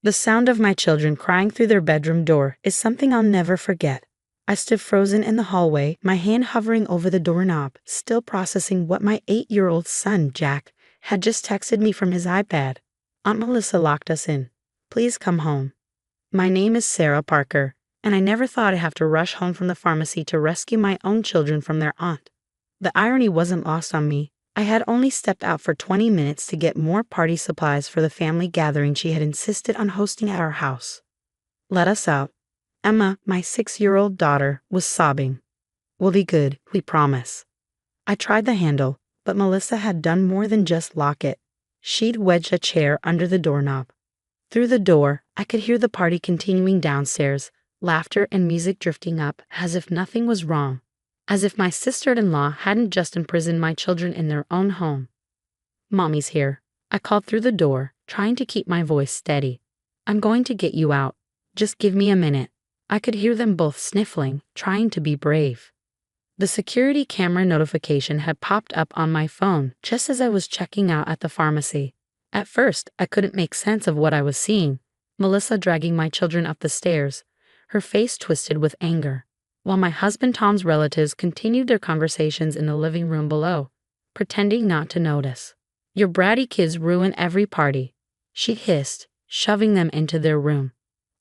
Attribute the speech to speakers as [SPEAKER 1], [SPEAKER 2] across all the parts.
[SPEAKER 1] The sound of my children crying through their bedroom door is something I'll never forget. I stood frozen in the hallway, my hand hovering over the doorknob, still processing what my 8-year-old son, Jack, had just texted me from his iPad. Aunt Melissa locked us in. Please come home. My name is Sarah Parker, and I never thought I'd have to rush home from the pharmacy to rescue my own children from their aunt. The irony wasn't lost on me. I had only stepped out for 20 minutes to get more party supplies for the family gathering she had insisted on hosting at our house. Let us out. Emma, my 6-year-old daughter, was sobbing. We'll be good, we promise. I tried the handle, but Melissa had done more than just lock it. She'd wedged a chair under the doorknob. Through the door, I could hear the party continuing downstairs, laughter and music drifting up as if nothing was wrong. As if my sister-in-law hadn't just imprisoned my children in their own home. Mommy's here. I called through the door, trying to keep my voice steady. I'm going to get you out. Just give me a minute. I could hear them both sniffling, trying to be brave. The security camera notification had popped up on my phone just as I was checking out at the pharmacy. At first, I couldn't make sense of what I was seeing. Melissa dragging my children up the stairs, her face twisted with anger, while my husband Tom's relatives continued their conversations in the living room below, pretending not to notice. Your bratty kids ruin every party, she hissed, shoving them into their room.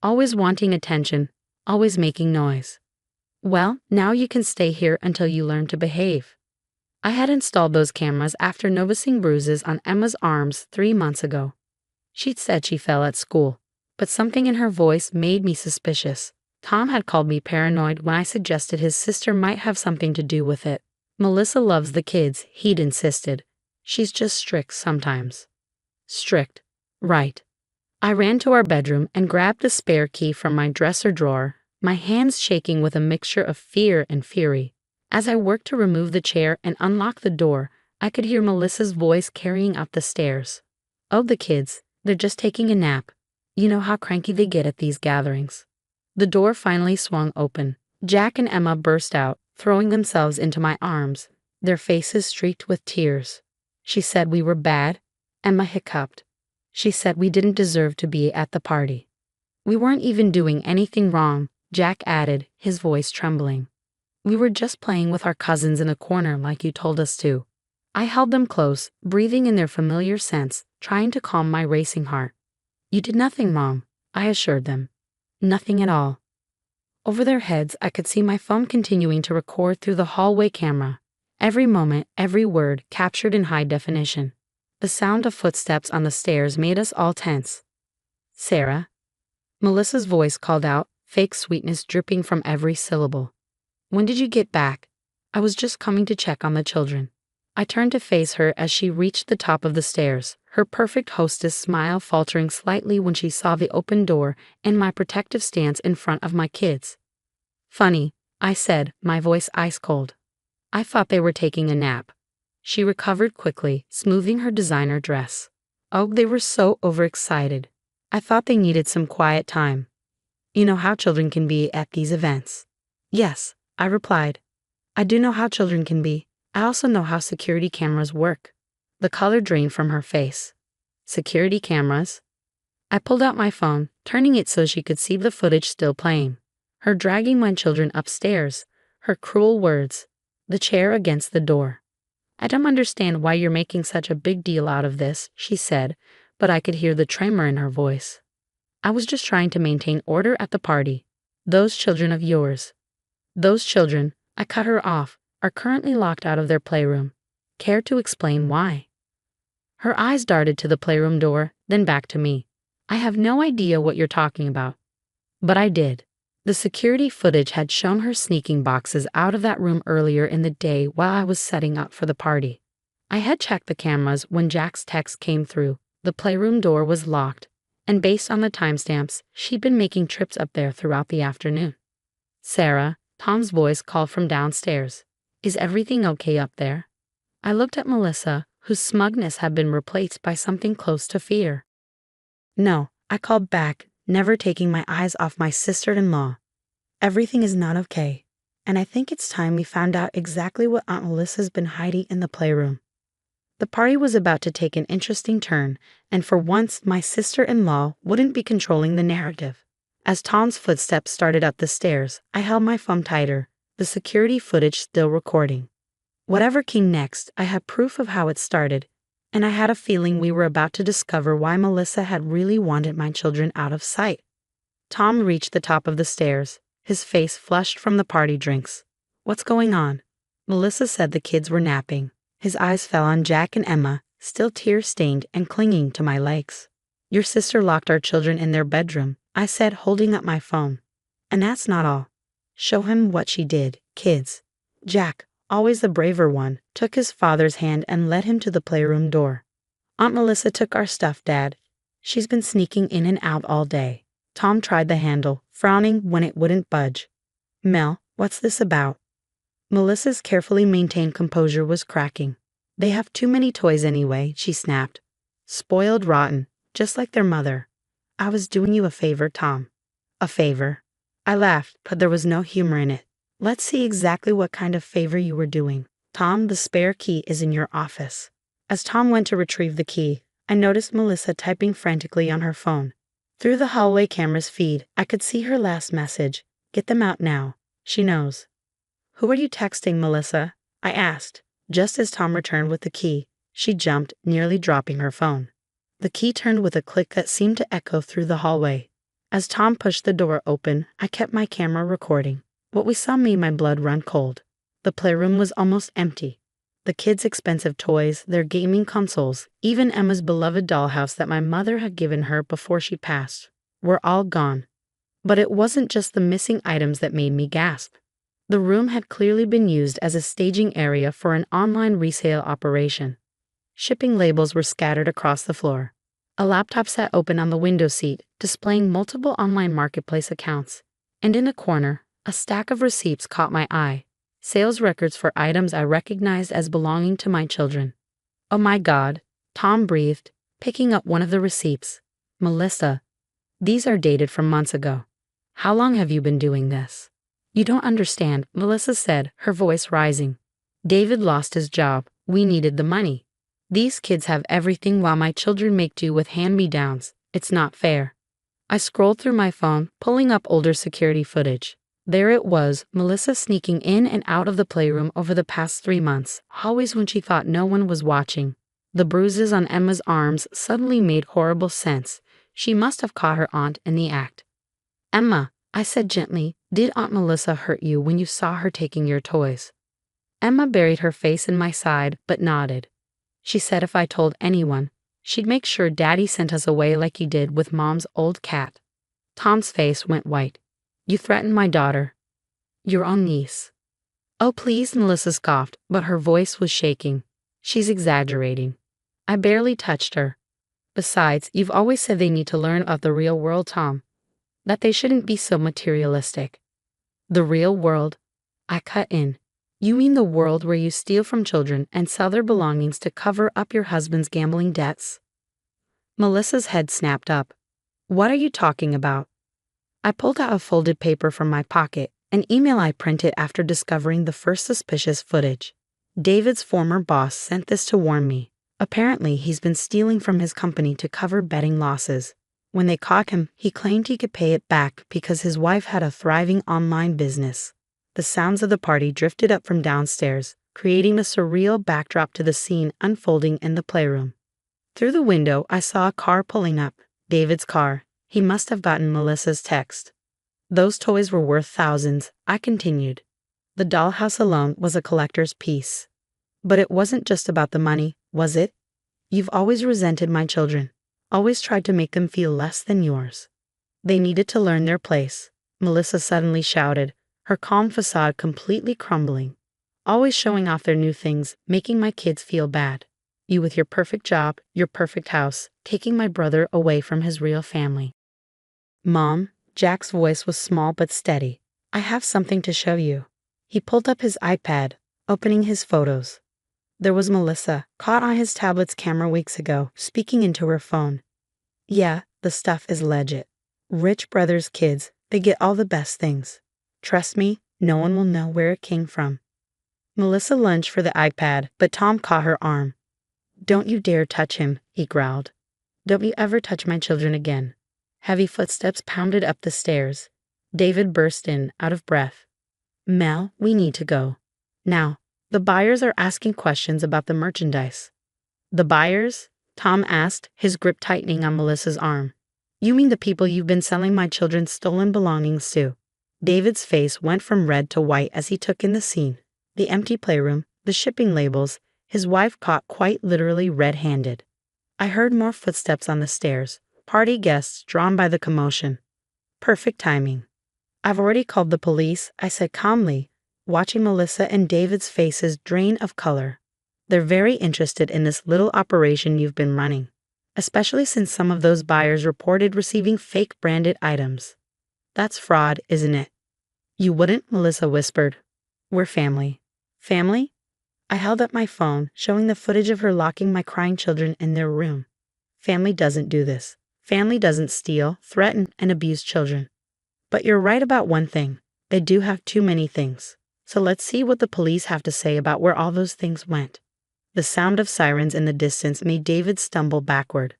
[SPEAKER 1] Always wanting attention, always making noise. Well, now you can stay here until you learn to behave. I had installed those cameras after noticing bruises on Emma's arms 3 months ago. She'd said she fell at school, but something in her voice made me suspicious. Tom had called me paranoid when I suggested his sister might have something to do with it. Melissa loves the kids, he'd insisted. She's just strict sometimes. Strict. Right. I ran to our bedroom and grabbed a spare key from my dresser drawer, my hands shaking with a mixture of fear and fury. As I worked to remove the chair and unlock the door, I could hear Melissa's voice carrying up the stairs. Oh, the kids, they're just taking a nap. You know how cranky they get at these gatherings. The door finally swung open. Jack and Emma burst out, throwing themselves into my arms, their faces streaked with tears. She said we were bad. Emma hiccuped. She said we didn't deserve to be at the party. We weren't even doing anything wrong, Jack added, his voice trembling. We were just playing with our cousins in a corner like you told us to. I held them close, breathing in their familiar scents, trying to calm my racing heart. You did nothing wrong, I assured them. Nothing at all. Over their heads, I could see my phone continuing to record through the hallway camera. Every moment, every word captured in high definition. The sound of footsteps on the stairs made us all tense. Sarah? Melissa's voice called out, fake sweetness dripping from every syllable. When did you get back? I was just coming to check on the children. I turned to face her as she reached the top of the stairs, her perfect hostess smile faltering slightly when she saw the open door and my protective stance in front of my kids. Funny, I said, my voice ice cold. I thought they were taking a nap. She recovered quickly, smoothing her designer dress. Oh, they were so overexcited. I thought they needed some quiet time. You know how children can be at these events. Yes, I replied. I do know how children can be. I also know how security cameras work. The color drained from her face. Security cameras? I pulled out my phone, turning it so she could see the footage still playing. Her dragging my children upstairs, her cruel words, the chair against the door. I don't understand why you're making such a big deal out of this, she said, but I could hear the tremor in her voice. I was just trying to maintain order at the party. Those children of yours. Those children, I cut her off, are currently locked out of their playroom. Care to explain why? Her eyes darted to the playroom door, then back to me. I have no idea what you're talking about. But I did. The security footage had shown her sneaking boxes out of that room earlier in the day while I was setting up for the party. I had checked the cameras when Jack's text came through. The playroom door was locked, and based on the timestamps, she'd been making trips up there throughout the afternoon. Sarah, Tom's voice called from downstairs. Is everything okay up there? I looked at Melissa, whose smugness had been replaced by something close to fear. No, I called back, never taking my eyes off my sister-in-law. Everything is not okay, and I think it's time we found out exactly what Aunt Melissa's been hiding in the playroom. The party was about to take an interesting turn, and for once my sister-in-law wouldn't be controlling the narrative. As Tom's footsteps started up the stairs, I held my phone tighter, the security footage still recording. Whatever came next, I had proof of how it started, and I had a feeling we were about to discover why Melissa had really wanted my children out of sight. Tom reached the top of the stairs, his face flushed from the party drinks. "What's going on?" Melissa said the kids were napping. His eyes fell on Jack and Emma, still tear-stained and clinging to my legs. "Your sister locked our children in their bedroom," I said, holding up my phone. "And that's not all. Show him what she did, kids." Jack, always the braver one, took his father's hand and led him to the playroom door. "Aunt Melissa took our stuff, Dad. She's been sneaking in and out all day." Tom tried the handle, frowning when it wouldn't budge. "Mel, what's this about?" Melissa's carefully maintained composure was cracking. "They have too many toys anyway," she snapped. "Spoiled rotten, just like their mother." "I was doing you a favor, Tom." "A favor?" I laughed, but there was no humor in it. "Let's see exactly what kind of favor you were doing. Tom, the spare key is in your office." As Tom went to retrieve the key, I noticed Melissa typing frantically on her phone. Through the hallway camera's feed, I could see her last message. "Get them out now. She knows." "Who are you texting, Melissa?" I asked. Just as Tom returned with the key, she jumped, nearly dropping her phone. The key turned with a click that seemed to echo through the hallway. As Tom pushed the door open, I kept my camera recording. What we saw made my blood run cold. The playroom was almost empty. The kids' expensive toys, their gaming consoles, even Emma's beloved dollhouse that my mother had given her before she passed, were all gone. But it wasn't just the missing items that made me gasp. The room had clearly been used as a staging area for an online resale operation. Shipping labels were scattered across the floor. A laptop sat open on the window seat, displaying multiple online marketplace accounts. And in a corner, a stack of receipts caught my eye. Sales records for items I recognized as belonging to my children. "Oh my God," Tom breathed, picking up one of the receipts. "Melissa, these are dated from months ago. How long have you been doing this?" "You don't understand," Melissa said, her voice rising. "David lost his job. We needed the money. These kids have everything while my children make do with hand-me-downs. It's not fair." I scrolled through my phone, pulling up older security footage. There it was, Melissa sneaking in and out of the playroom over the past 3 months, always when she thought no one was watching. The bruises on Emma's arms suddenly made horrible sense. She must have caught her aunt in the act. "Emma," I said gently, "did Aunt Melissa hurt you when you saw her taking your toys?" Emma buried her face in my side, but nodded. She said if I told anyone, she'd make sure Daddy sent us away like he did with Mom's old cat. Tom's face went white. "You threatened my daughter. Your own niece." "Oh please," Melissa scoffed, but her voice was shaking. "She's exaggerating. I barely touched her. Besides, you've always said they need to learn about the real world, Tom. That they shouldn't be so materialistic." "The real world?" I cut in. "You mean the world where you steal from children and sell their belongings to cover up your husband's gambling debts?" Melissa's head snapped up. "What are you talking about?" I pulled out a folded paper from my pocket, an email I printed after discovering the first suspicious footage. David's former boss sent this to warn me. Apparently, he's been stealing from his company to cover betting losses. When they caught him, he claimed he could pay it back because his wife had a thriving online business. The sounds of the party drifted up from downstairs, creating a surreal backdrop to the scene unfolding in the playroom. Through the window, I saw a car pulling up. David's car. He must have gotten Melissa's text. "Those toys were worth thousands," I continued. "The dollhouse alone was a collector's piece." "But it wasn't just about the money, was it? You've always resented my children, always tried to make them feel less than yours." "They needed to learn their place," Melissa suddenly shouted, her calm facade completely crumbling. "Always showing off their new things, making my kids feel bad. You with your perfect job, your perfect house, taking my brother away from his real family." "Mom," Jack's voice was small but steady, "I have something to show you." He pulled up his iPad, opening his photos. There was Melissa, caught on his tablet's camera weeks ago, speaking into her phone. "Yeah, the stuff is legit. Rich brothers' kids, they get all the best things. Trust me, no one will know where it came from." Melissa lunged for the iPad, but Tom caught her arm. "Don't you dare touch him," he growled. "Don't you ever touch my children again." Heavy footsteps pounded up the stairs. David burst in, out of breath. "Mel, we need to go. Now, the buyers are asking questions about the merchandise." "The buyers?" Tom asked, his grip tightening on Melissa's arm. "You mean the people you've been selling my children's stolen belongings to?" David's face went from red to white as he took in the scene. The empty playroom, the shipping labels, his wife caught quite literally red-handed. I heard more footsteps on the stairs, party guests drawn by the commotion. Perfect timing. "I've already called the police," I said calmly, watching Melissa and David's faces drain of color. "They're very interested in this little operation you've been running, especially since some of those buyers reported receiving fake branded items." "That's fraud, isn't it?" "You wouldn't," Melissa whispered. "We're family." "Family?" I held up my phone, showing the footage of her locking my crying children in their room. "Family doesn't do this. Family doesn't steal, threaten, and abuse children. But you're right about one thing. They do have too many things. So let's see what the police have to say about where all those things went." The sound of sirens in the distance made David stumble backward.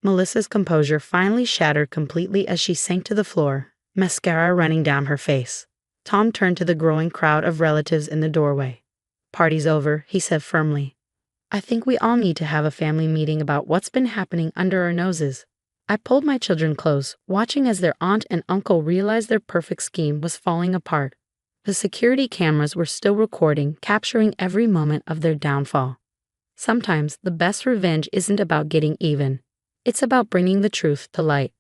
[SPEAKER 1] Melissa's composure finally shattered completely as she sank to the floor, mascara running down her face. Tom turned to the growing crowd of relatives in the doorway. "Party's over," he said firmly. "I think we all need to have a family meeting about what's been happening under our noses." I pulled my children close, watching as their aunt and uncle realized their perfect scheme was falling apart. The security cameras were still recording, capturing every moment of their downfall. Sometimes the best revenge isn't about getting even. It's about bringing the truth to light.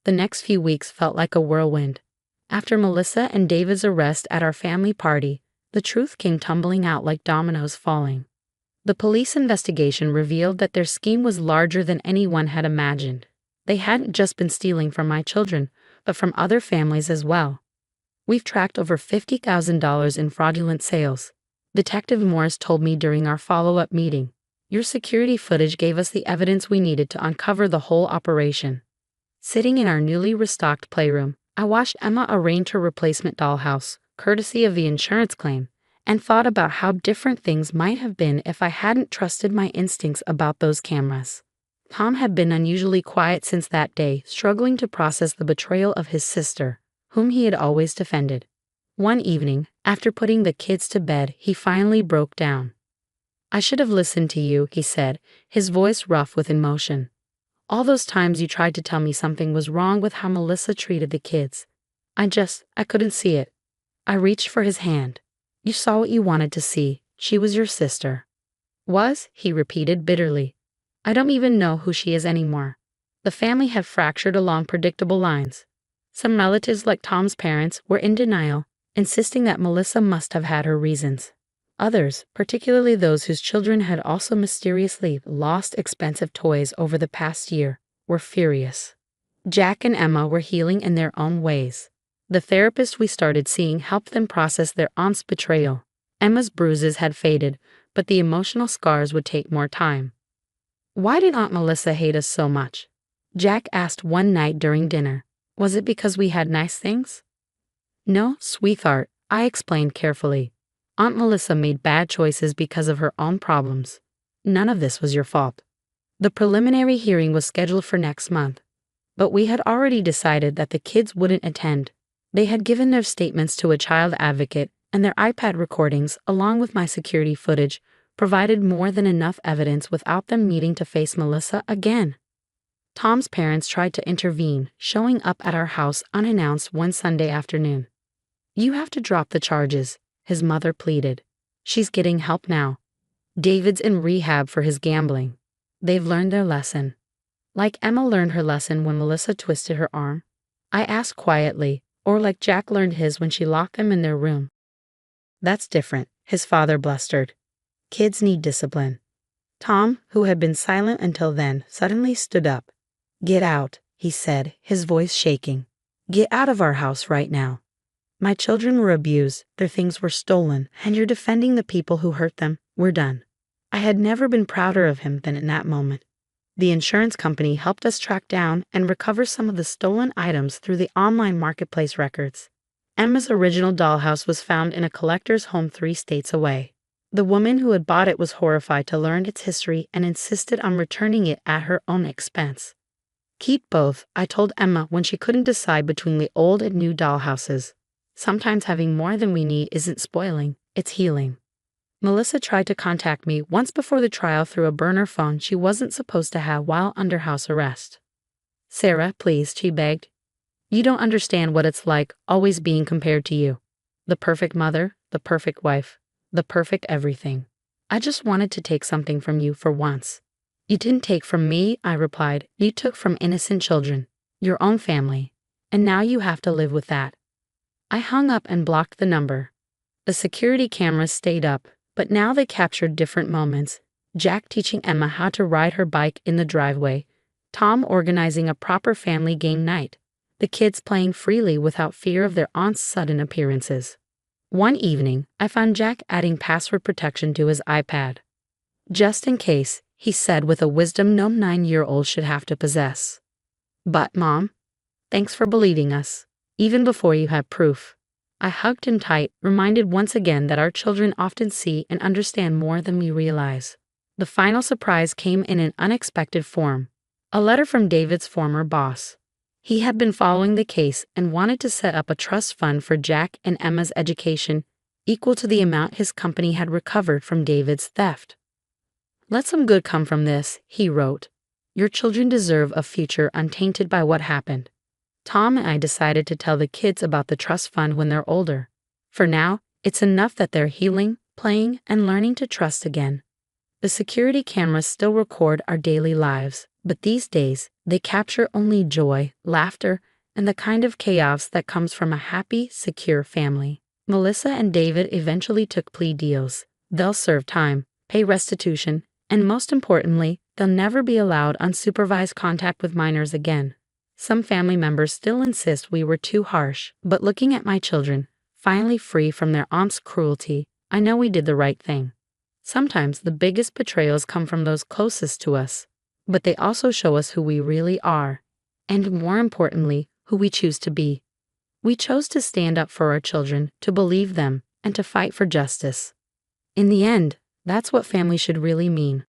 [SPEAKER 1] The next few weeks felt like a whirlwind. After Melissa and David's arrest at our family party, the truth came tumbling out like dominoes falling. The police investigation revealed that their scheme was larger than anyone had imagined. They hadn't just been stealing from my children, but from other families as well. "We've tracked over $50,000 in fraudulent sales," Detective Morris told me during our follow-up meeting. "Your security footage gave us the evidence we needed to uncover the whole operation." Sitting in our newly restocked playroom, I watched Emma arrange her replacement dollhouse, courtesy of the insurance claim, and thought about how different things might have been if I hadn't trusted my instincts about those cameras. Tom had been unusually quiet since that day, struggling to process the betrayal of his sister, whom he had always defended. One evening, after putting the kids to bed, he finally broke down. "I should have listened to you," he said, his voice rough with emotion. "All those times you tried to tell me something was wrong with how Melissa treated the kids. I couldn't see it." I reached for his hand. "You saw what you wanted to see. She was your sister." "Was?" he repeated bitterly. "I don't even know who she is anymore." The family had fractured along predictable lines. Some relatives, like Tom's parents, were in denial, insisting that Melissa must have had her reasons. Others, particularly those whose children had also mysteriously lost expensive toys over the past year, were furious. Jack and Emma were healing in their own ways. The therapist we started seeing helped them process their aunt's betrayal. Emma's bruises had faded, but the emotional scars would take more time. "Why did Aunt Melissa hate us so much?" Jack asked one night during dinner. "Was it because we had nice things?" "No, sweetheart," I explained carefully. "Aunt Melissa made bad choices because of her own problems. None of this was your fault." The preliminary hearing was scheduled for next month, but we had already decided that the kids wouldn't attend. They had given their statements to a child advocate, and their iPad recordings, along with my security footage, provided more than enough evidence without them needing to face Melissa again. Tom's parents tried to intervene, showing up at our house unannounced one Sunday afternoon. "You have to drop the charges," his mother pleaded. "She's getting help now. David's in rehab for his gambling. They've learned their lesson." "Like Emma learned her lesson when Melissa twisted her arm?" I asked quietly, "or like Jack learned his when she locked them in their room?" "That's different," his father blustered. "Kids need discipline." Tom, who had been silent until then, suddenly stood up. "Get out," he said, his voice shaking. "Get out of our house right now. My children were abused, their things were stolen, and you're defending the people who hurt them. We're done." I had never been prouder of him than in that moment. The insurance company helped us track down and recover some of the stolen items through the online marketplace records. Emma's original dollhouse was found in a collector's home 3 states away. The woman who had bought it was horrified to learn its history and insisted on returning it at her own expense. Keep both, I told Emma when she couldn't decide between the old and new dollhouses. Sometimes having more than we need isn't spoiling, it's healing. Melissa tried to contact me once before the trial through a burner phone she wasn't supposed to have while under house arrest. Sarah, please, she begged. You don't understand what it's like always being compared to you. The perfect mother, the perfect wife, the perfect everything. I just wanted to take something from you for once. You didn't take from me, I replied. You took from innocent children, your own family, and now you have to live with that. I hung up and blocked the number. The security cameras stayed up, but now they captured different moments. Jack teaching Emma how to ride her bike in the driveway, Tom organizing a proper family game night, the kids playing freely without fear of their aunt's sudden appearances. One evening, I found Jack adding password protection to his iPad. Just in case, he said with a wisdom no 9-year-old should have to possess. But, Mom, thanks for believing us, even before you had proof. I hugged him tight, reminded once again that our children often see and understand more than we realize. The final surprise came in an unexpected form. A letter from David's former boss. He had been following the case and wanted to set up a trust fund for Jack and Emma's education, equal to the amount his company had recovered from David's theft. Let some good come from this, he wrote. Your children deserve a future untainted by what happened. Tom and I decided to tell the kids about the trust fund when they're older. For now, it's enough that they're healing, playing, and learning to trust again. The security cameras still record our daily lives, but these days, they capture only joy, laughter, and the kind of chaos that comes from a happy, secure family. Melissa and David eventually took plea deals. They'll serve time, pay restitution, and most importantly, they'll never be allowed unsupervised contact with minors again. Some family members still insist we were too harsh, but looking at my children, finally free from their aunt's cruelty, I know we did the right thing. Sometimes the biggest betrayals come from those closest to us, but they also show us who we really are, and more importantly, who we choose to be. We chose to stand up for our children, to believe them, and to fight for justice. In the end, that's what family should really mean.